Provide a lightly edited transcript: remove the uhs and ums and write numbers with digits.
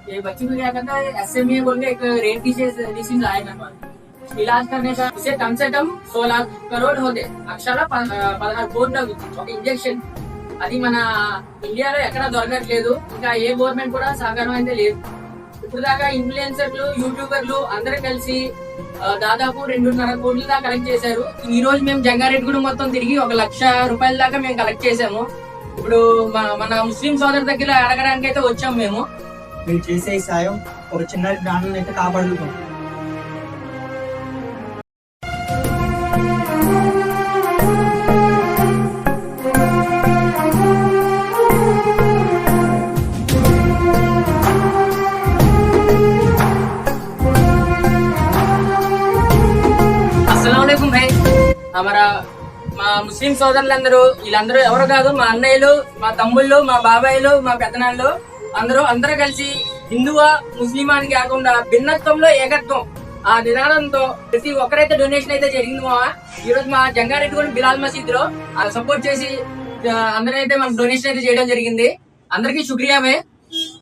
ये बच्चों को क्या करता है, एसएमए बोल के एक रेट डिसीज आया मेरे पास। इलाज करने का उसे कम से कम 16 करोड़ होते, అక్షరాల 16 కోట్లు అవుతుంది ఒక ఇంజెక్షన్. అది మన ఇండియాలో ఎక్కడ దొరకట్లేదు, ఇంకా ఏ గవర్నమెంట్ కూడా సహకారం అయితే లేదు. ఇప్పుడు దాకా ఇన్ఫ్లుయెన్సర్లు, యూట్యూబర్లు అందరూ కలిసి దాదాపు 2.5 కోట్ల దాకా కలెక్ట్ చేశారు. ఈ రోజు మేము జంగారెడ్డిగూడెం మొత్తం తిరిగి 1 లక్ష రూపాయల దాకా మేము కలెక్ట్ చేసాము. ఇప్పుడు మన ముస్లిం సోదరు దగ్గర అడగడానికి అయితే వచ్చాము మేము. మీరు చేసే ఈ సాయం ఒక చిన్న ప్రాణాలను అయితే కాపాడుతాం. అస్సలాముఅలైకుం భాయ్. మా ముస్లిం సోదరులందరూ, వీళ్ళందరూ ఎవరు కాదు, మా అన్నయ్యలు, మా తమ్ముళ్ళు, మా బాబాయిలు, మా పెద్దనాళ్ళు అందరూ కలిసి హిందువా ముస్లిమా అని కాకుండా భిన్నత్వంలో ఏకత్వం ఆ నిదానంతో ప్రతి ఒక్కరైతే డొనేషన్ అయితే జరిగింది. ఈ రోజు మా జంగారెడ్డిగూడెం బిలాల్ మసీద్ లో సపోర్ట్ చేసి అందరైతే మనకు డొనేషన్ అయితే చేయడం జరిగింది. అందరికీ శుక్రియామే.